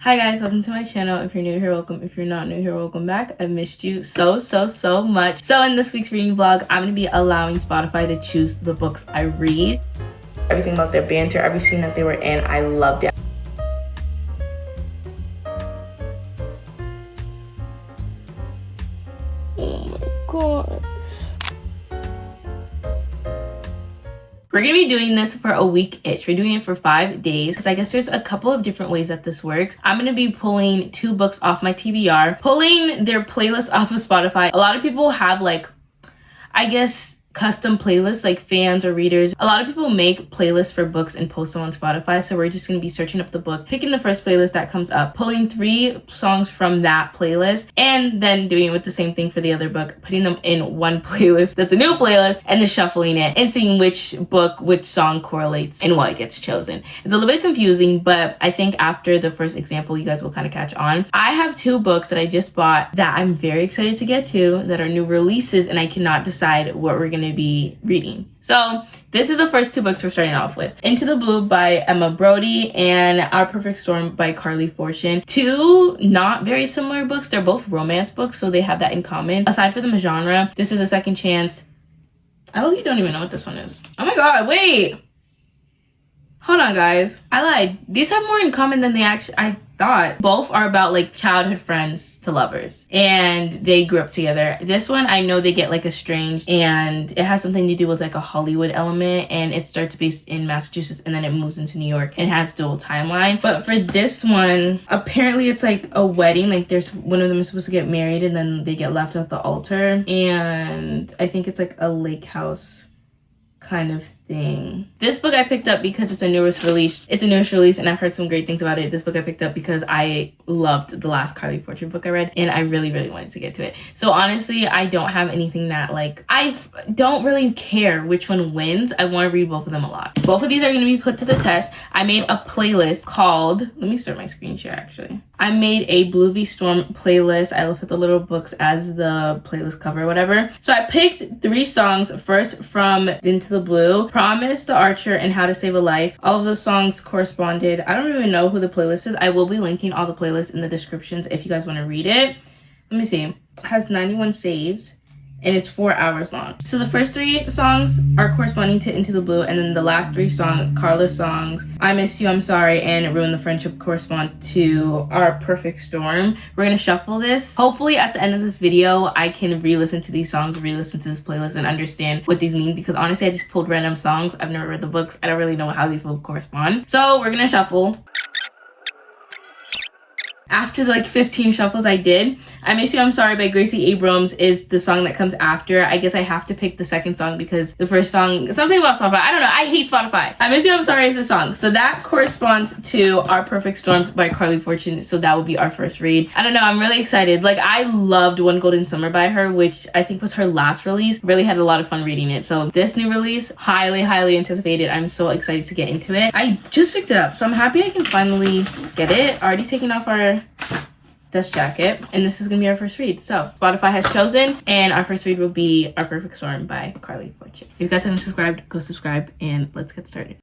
Hi guys, welcome to my channel. If you're new here, welcome. If you're not new here, welcome back. I've missed you so much. So in this week's reading vlog, I'm going to be allowing Spotify to choose the books I read. Everything about their banter, every scene that they were in, I loved it. Oh my god. We're gonna be doing this for a week-ish. We're doing it for 5 days because I guess there's a couple of different ways that this works. I'm gonna be pulling 2 books off my TBR, pulling their playlist off of Spotify. A lot of people have I guess custom playlists, like fans or readers. A lot of people make playlists for books and post them on Spotify. So we're just going to be searching up the book, picking the first playlist that comes up, pulling 3 songs from that playlist, and then doing it with the same thing for the other book, putting them in one playlist that's a new playlist, and then shuffling it and seeing which book, which song correlates and what gets chosen. It's a little bit confusing, but I think after the first example, you guys will kind of catch on. I have 2 books that I just bought that I'm very excited to get to that are new releases, and I cannot decide what we're going to be reading. So this is the first 2 books we're starting off with. Into the Blue by Emma Brody and Our Perfect Storm by Carly Fortune. 2 not very similar books. They're both romance books, so they have that in common. Aside from the genre, this is a second chance. I really don't even know what this one is. Oh my god, wait. Hold on, guys. I lied. These have more in common than I thought. Both are about childhood friends to lovers, and they grew up together. This one, I know they get estranged, and it has something to do with a Hollywood element, and it starts based in Massachusetts and then it moves into New York and has dual timeline. But for this one, apparently it's a wedding. There's one of them is supposed to get married and then they get left at the altar, and I think it's a lake house kind of thing. This book I picked up because it's a newest release. It's a newest release and I've heard some great things about it. This book I picked up because I loved the last Carly Fortune book I read, and I really wanted to get to it. So honestly, I don't have anything that I don't really care which one wins. I want to read both of them a lot. Both of these are going to be put to the test. I made a playlist called, let me start my screen share actually. I made a Blue v Storm playlist. I put the little books as the playlist cover, whatever. So I picked 3 songs, first from Into the Blue, Promise, The Archer, and How to Save a Life. All of those songs corresponded. I don't even know who the playlist is. I will be linking all the playlists in the descriptions if you guys want to read it. Let me see. It has 91 saves and it's 4 hours long. So the first 3 songs are corresponding to Into the Blue, and then the last 3 songs, Carla's songs, I Miss You, I'm Sorry, and Ruin the Friendship, correspond to Our Perfect Storm. We're gonna shuffle this. Hopefully at the end of this video, I can re-listen to these songs, re-listen to this playlist, and understand what these mean, because honestly, I just pulled random songs. I've never read the books. I don't really know how these will correspond. So we're gonna shuffle. After the 15 shuffles I did, I Miss You, I'm Sorry by Gracie Abrams is the song that comes after. I guess I have to pick the second song because the first song, something about Spotify, I don't know, I hate Spotify. I Miss You, I'm Sorry is the song. So that corresponds to Our Perfect Storms by Carly Fortune, so that will be our first read. I don't know, I'm really excited. I loved One Golden Summer by her, which I think was her last release. Really had a lot of fun reading it. So this new release, highly anticipated. I'm so excited to get into it. I just picked it up, so I'm happy I can finally get it. Already taking off our dust jacket, and this is gonna be our first read. So Spotify has chosen, and our first read will be Our Perfect Storm by Carly Fortune. If you guys haven't subscribed, go subscribe, and let's get started.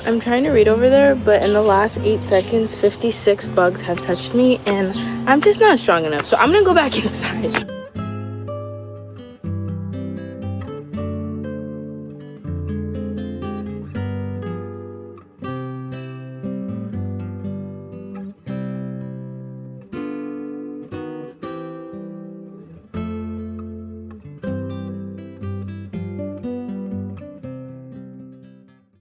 I'm trying to read over there, but in the last 8 seconds, 56 bugs have touched me, and I'm just not strong enough. So I'm gonna go back inside.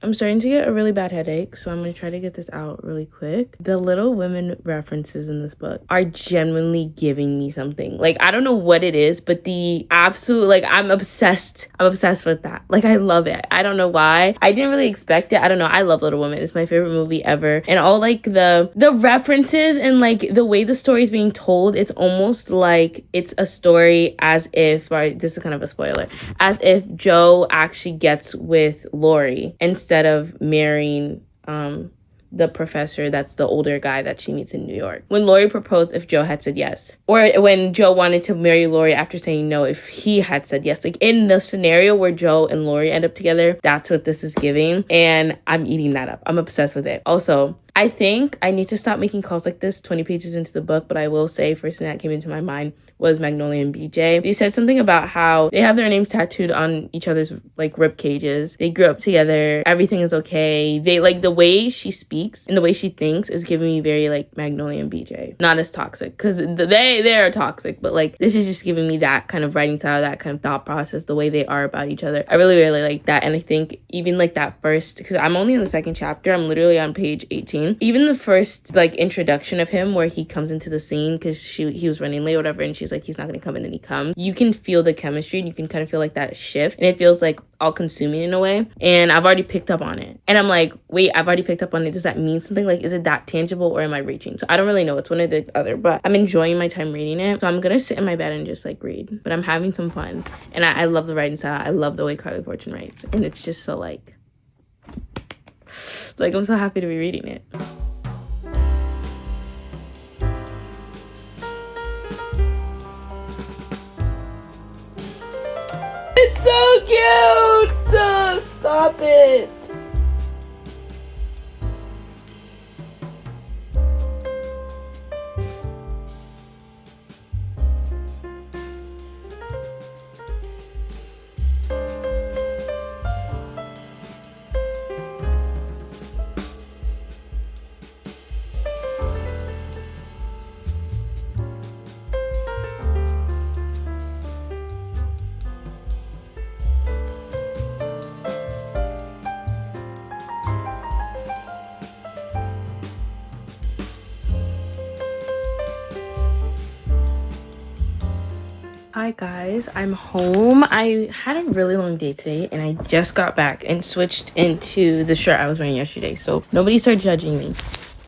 I'm starting to get a really bad headache, so I'm going to try to get this out really quick. The Little Women references in this book are genuinely giving me something. Like, I don't know what it is, but the absolute, like, I'm obsessed with that. Like, I love it. I don't know why. I didn't really expect it. I don't know. I love Little Women. It's my favorite movie ever. And all, like, the references and, like, the way the story is being told, it's almost like it's a story as if, sorry, this is kind of a spoiler, as if Joe actually gets with Lori instead of marrying the professor that's the older guy that she meets in New York. When Lori proposed, if Joe had said yes. Or when Joe wanted to marry Lori after saying no, if he had said yes. Like, in the scenario where Joe and Lori end up together, that's what this is giving. And I'm eating that up. I'm obsessed with it. Also, I think I need to stop making calls like this 20 pages into the book, but I will say first thing that came into my mind was Magnolia and BJ. They said something about how they have their names tattooed on each other's like rib cages. They grew up together. Everything is okay. They like the way she speaks and the way she thinks is giving me very like Magnolia and BJ. Not as toxic because they are toxic, but like this is just giving me that kind of writing style, that kind of thought process, the way they are about each other. I really, really like that. And I think even like that first, because I'm only in the second chapter, I'm literally on page 18. Even the first like introduction of him where he comes into the scene because he was running late or whatever, and she's like, he's not gonna come, and then he comes. You can feel the chemistry and you can kind of feel like that shift, and it feels like all consuming in a way. And I've already picked up on it, and I'm like, wait, I've already picked up on it. Does that mean something? Like, is it that tangible or am I reaching? So I don't really know. It's one or the other, but I'm enjoying my time reading it. So I'm gonna sit in my bed and just like read, but I'm having some fun, and I love the writing style. I love the way Carly Fortune writes, and it's just so like I'm so happy to be reading it. It's so cute! Stop it! Hi guys, I'm home. I had a really long day today and I just got back and switched into the shirt I was wearing yesterday, so nobody started judging me.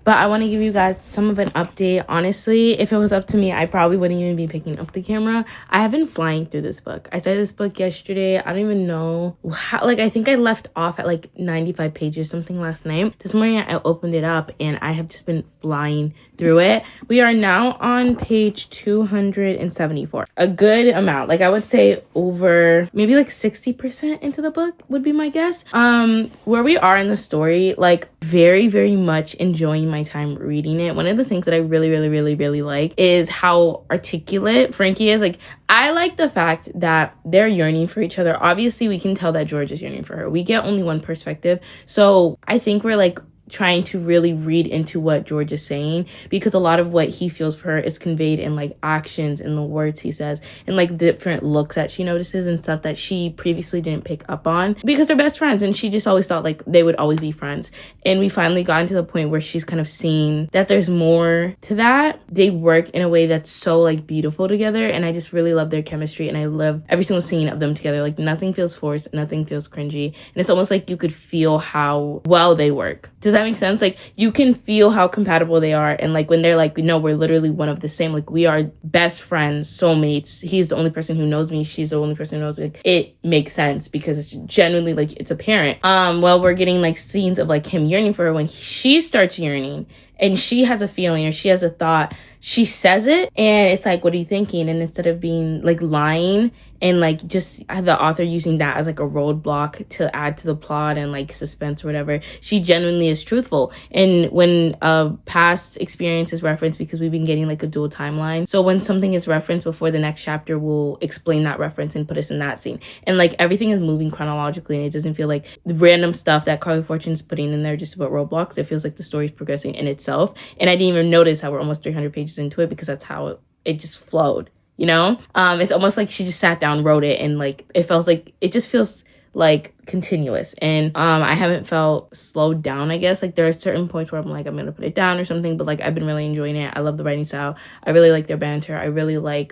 But I want to give you guys some of an update. Honestly, if it was up to me, I probably wouldn't even be picking up the camera. I have been flying through this book. I started this book yesterday. I don't even know how, like, I think I left off at like 95 pages something last night. This morning I opened it up and I have just been flying through it. We are now on page 274. A good amount. Like, I would say over maybe like 60% into the book would be my guess. Where we are in the story, like, very, very much enjoying my time reading it. One of the things that I really like is how articulate Frankie is. Like, I like the fact that they're yearning for each other. Obviously, we can tell that George is yearning for her. We get only one perspective. So I think we're like trying to really read into what George is saying, because a lot of what he feels for her is conveyed in like actions and the words he says and like different looks that she notices and stuff that she previously didn't pick up on because they're best friends and she just always thought like they would always be friends. And we finally gotten to the point where she's kind of seeing that there's more to that. They work in a way that's so like beautiful together, and I just really love their chemistry, and I love every single scene of them together. Like, nothing feels forced, nothing feels cringy, and it's almost like you could feel how well they work. Does that make sense? Like, you can feel how compatible they are, and like when they're like, no, we're literally one of the same, like we are best friends, soulmates, he's the only person who knows me, she's the only person who knows me, like, it makes sense because it's genuinely like it's apparent. Well, we're getting like scenes of like him yearning for her. When she starts yearning and she has a feeling or she has a thought, she says it and it's like, what are you thinking? And instead of being like lying and like just the author using that as like a roadblock to add to the plot and like suspense or whatever. She genuinely is truthful. And when past experience is referenced, because we've been getting like a dual timeline, so when something is referenced before the next chapter, we'll explain that reference and put us in that scene. And like everything is moving chronologically, and it doesn't feel like the random stuff that Carly Fortune's putting in there just about roadblocks. It feels like the story's progressing in itself. And I didn't even notice how we're almost 300 pages into it, because that's how it just flowed, you know? It's almost like she just sat down, wrote it, and like it feels like it just feels like continuous. And I haven't felt slowed down, I guess. Like there are certain points where I'm like, I'm gonna put it down or something, but like I've been really enjoying it. I love the writing style. I really like their banter.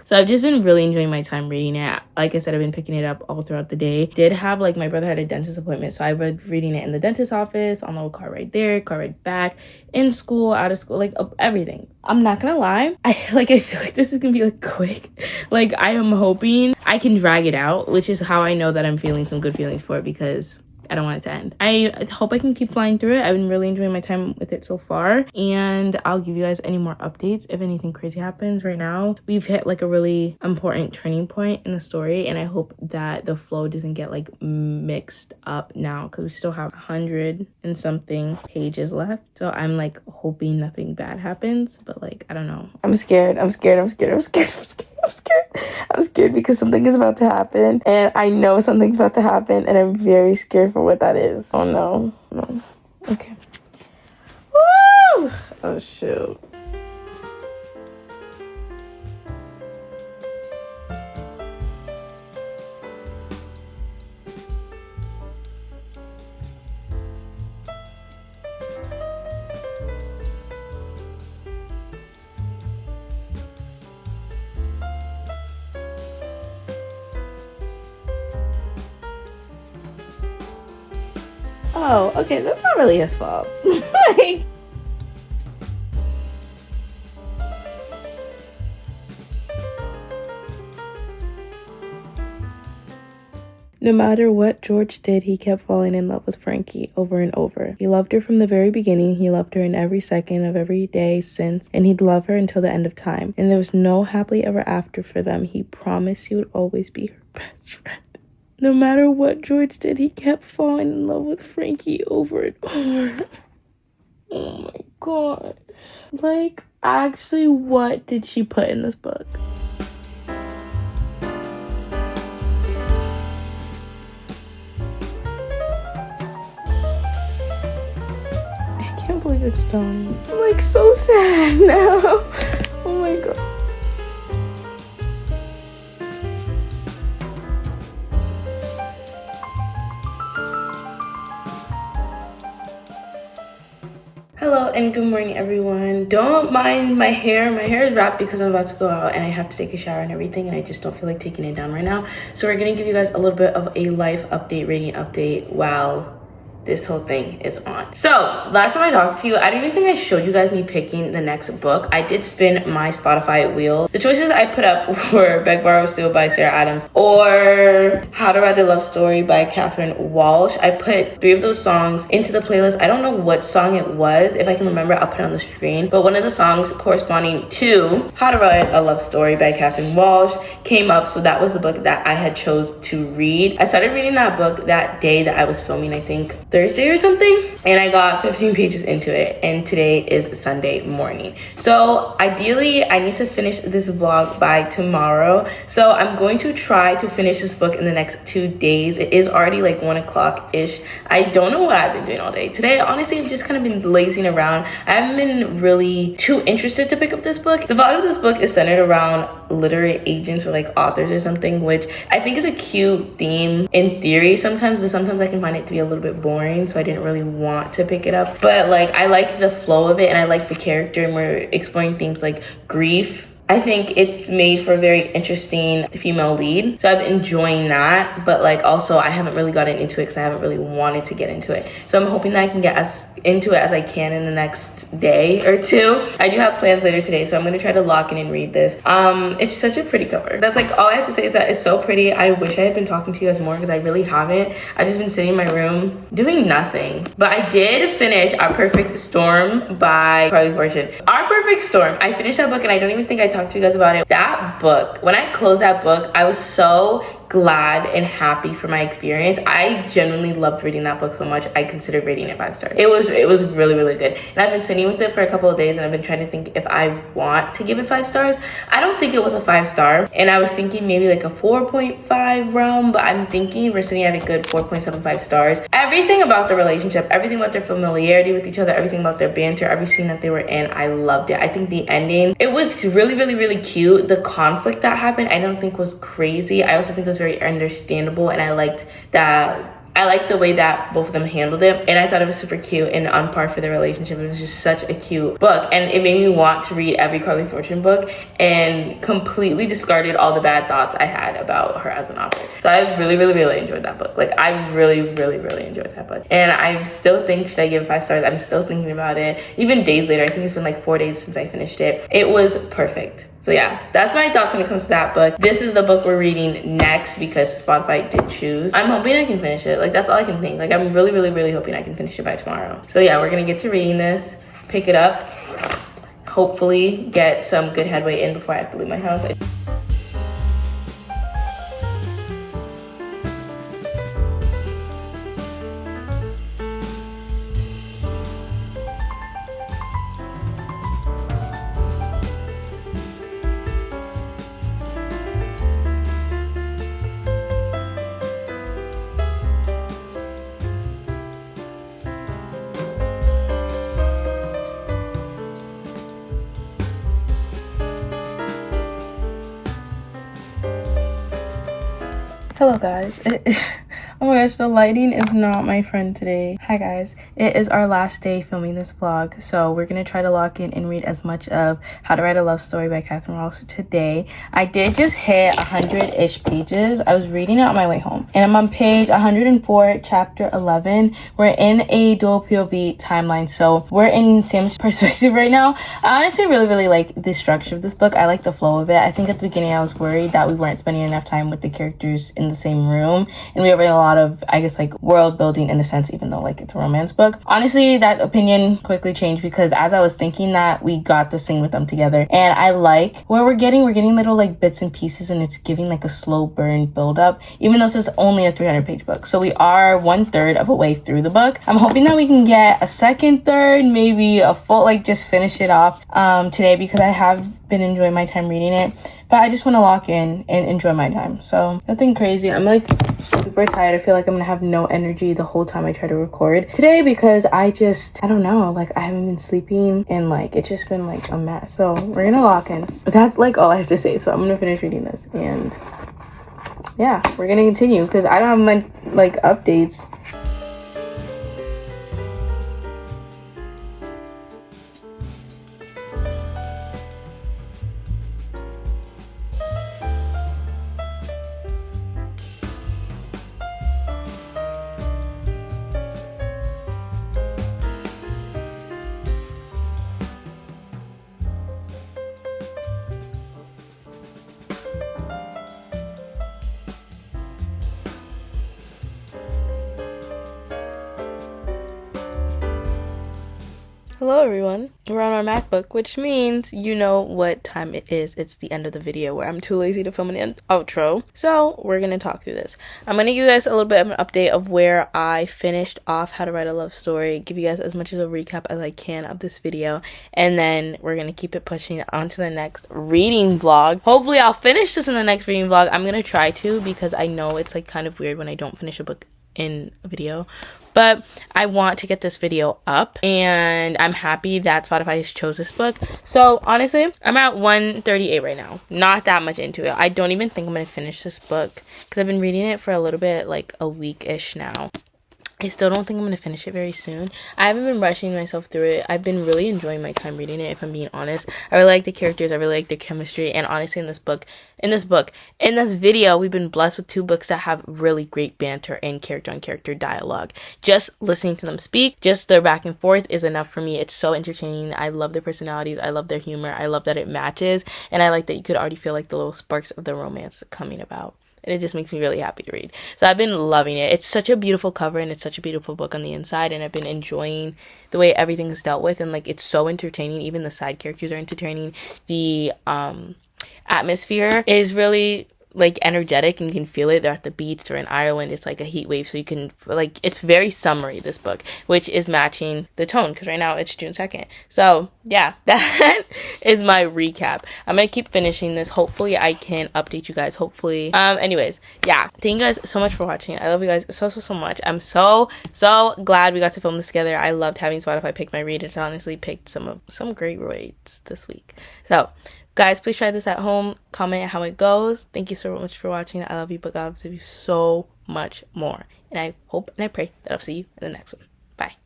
So I've just been really enjoying my time reading it. Like I said, I've been picking it up all throughout the day. Did have like, my brother had a dentist appointment, so I read reading it in the dentist office, on the car ride there, car ride back, in school, out of school, like everything. I'm not gonna lie, I feel like this is gonna be like quick. Like I am hoping I can drag it out, which is how I know that I'm feeling some good feelings for it, because I don't want it to end. I hope I can keep flying through it. I've been really enjoying my time with it so far, and I'll give you guys any more updates if anything crazy happens. Right now, we've hit like a really important turning point in the story, and I hope that the flow doesn't get like mixed up now, because we still have 100 and something pages left. So I'm like hoping nothing bad happens, but like, I don't know. I'm scared because something is about to happen, and I know something's about to happen, and I'm very scared for what that is. Oh no. Okay. Woo! Oh shoot. Oh, okay, that's not really his fault. Like, no matter what George did, he kept falling in love with Frankie over and over. He loved her from the very beginning. He loved her in every second of every day since, and he'd love her until the end of time. And there was no happily ever after for them. He promised he would always be her best friend. No matter what George did, he kept falling in love with Frankie over and over. Oh my god. Like, actually, what did she put in this book? I can't believe it's done. I'm like so sad now. Oh my god. Hello and good morning, everyone. Don't mind my hair. My hair is wrapped because I'm about to go out and I have to take a shower and everything, and I just don't feel like taking it down right now. So we're gonna give you guys a little bit of a life update, rating update while this whole thing is on. So last time I talked to you, I don't even think I showed you guys me picking the next book. I did spin my Spotify wheel. The choices I put up were Beg, Borrow, Steal by Sarah Adams or How to Write a Love Story by Catherine Walsh. I put 3 of those songs into the playlist. I don't know what song it was. If I can remember, I'll put it on the screen. But one of the songs corresponding to How to Write a Love Story by Catherine Walsh came up, so that was the book that I had chose to read. I started reading that book that day that I was filming, I think Thursday or something, and I got 15 pages into it, and today is Sunday morning. So ideally I need to finish this vlog by tomorrow, so I'm going to try to finish this book in the next 2 days. It is already like 1 o'clock ish. I don't know what I've been doing all day today. Honestly, I've just kind of been lazing around. I haven't been really too interested to pick up this book. The vibe of this book is centered around literary agents or like authors or something, which I think is a cute theme in theory sometimes, but sometimes I can find it to be a little bit boring, so I didn't really want to pick it up. But like, I like the flow of it and I like the character, and we're exploring themes like grief. I think it's made for a very interesting female lead, so I'm enjoying that. But like, also I haven't really gotten into it because I haven't really wanted to get into it, so I'm hoping that I can get as into it as I can in the next day or 2. I do have plans later today, so I'm gonna try to lock in and read this. It's such a pretty cover. That's like all I have to say, is that it's so pretty. I wish I had been talking to you guys more, because I really haven't. I've just been sitting in my room doing nothing. But I did finish Our Perfect Storm by Carly Fortune. Our Perfect Storm, I finished that book and I don't even think I talked to you guys about it. That book, when I closed that book, I was so glad and happy for my experience. I genuinely loved reading that book so much. I considered rating it 5 stars. It was really, really good. And I've been sitting with it for a couple of days and I've been trying to think if I want to give it 5 stars. I don't think it was a 5 star. And I was thinking maybe like a 4.5 realm, but I'm thinking we're sitting at a good 4.75 stars. Everything about the relationship, everything about their familiarity with each other, everything about their banter, every scene that they were in, I loved it. I think the ending, it was really, really, really cute. The conflict that happened, I don't think was crazy. I also think it was very understandable, and I liked the way that both of them handled it, and I thought it was super cute and on par for their relationship. It was just such a cute book, and it made me want to read every Carly Fortune book and completely discarded all the bad thoughts I had about her as an author. So I really, really, really enjoyed that book. Like, I really, really, really enjoyed that book, and I still think, should I give it 5 stars? I'm still thinking about it. Even days later, I think it's been like 4 days since I finished it. It was perfect. So yeah, that's my thoughts when it comes to that book. This is the book we're reading next because Spotify did choose. I'm hoping I can finish it. Like, that's all I can think. Like, I'm really, really, really hoping I can finish it by tomorrow. So yeah, we're gonna get to reading this, pick it up, hopefully get some good headway in before I have to leave my house. Hello guys. Oh my gosh, the lighting is not my friend today. Hi guys. It is our last day filming this vlog, so we're gonna try to lock in and read as much of How to Write a Love Story by Catherine Ross today. I did just hit 100-ish pages. I was reading it on my way home, and I'm on page 104, chapter 11. We're in a dual POV timeline, so we're in Sam's perspective right now. I honestly really like the structure of this book. I like the flow of it. I think at the beginning I was worried that we weren't spending enough time with the characters in the same room, and we were in a lot of, I guess, like world building in a sense, even though like it's a romance book. Honestly, that opinion quickly changed because as I was thinking that, we got the scene with them together, and I like where we're getting little like bits and pieces, and it's giving like a slow burn build up, even though this is only a 300-page book. So we are 1/3 of a way through the book. I'm hoping that we can get a second third, maybe a full, like just finish it off today, because I have been enjoying my time reading it, but I just want to lock in and enjoy my time. So nothing crazy. I'm like super tired. I feel like I'm gonna have no energy the whole time I try to record today because I don't know, like I haven't been sleeping and like it's just been like a mess. So we're gonna lock in. That's like all I have to say. So I'm gonna finish reading this, and yeah, we're gonna continue because I don't have my like updates. Hello everyone, we're on our MacBook, which means you know what time it is. It's the end of the video where I'm too lazy to film an outro, so we're gonna talk through this. I'm gonna give you guys a little bit of an update of where I finished off How to Write a Love Story, give you guys as much of a recap as I can of this video, and then we're gonna keep it pushing on to the next reading vlog. Hopefully I'll finish this in the next reading vlog. I'm gonna try to, because I know it's like kind of weird when I don't finish a book in a video, but I want to get this video up, and I'm happy that Spotify has chose this book. So honestly, I'm at 138 right now, not that much into it. I don't even think I'm gonna finish this book because I've been reading it for a little bit, like a week-ish now. I still don't think I'm going to finish it very soon. I haven't been rushing myself through it. I've been really enjoying my time reading it, if I'm being honest. I really like the characters. I really like their chemistry. And honestly, in this video, we've been blessed with 2 books that have really great banter and character-on-character dialogue. Just listening to them speak, just their back and forth is enough for me. It's so entertaining. I love their personalities. I love their humor. I love that it matches. And I like that you could already feel like the little sparks of the romance coming about. and it just makes me really happy to read. So I've been loving it. It's such a beautiful cover, and it's such a beautiful book on the inside, and I've been enjoying the way everything is dealt with, and like it's so entertaining. Even the side characters are entertaining. The atmosphere is really like energetic, and you can feel it. They're at the beach or in Ireland. It's like a heat wave, so you can like, it's very summery, this book, which is matching the tone, because right now it's June 2nd. So yeah, that is my recap. I'm gonna keep finishing this. Hopefully I can update you guys, hopefully. Anyways, yeah, thank you guys so much for watching. I love you guys so much. I'm so glad we got to film this together. I loved having Spotify pick my read. It honestly picked some great reads this week. So guys, please try this at home. Comment how it goes. Thank you so much for watching. I love you, but God loves you so much more. And I hope and I pray that I'll see you in the next one. Bye.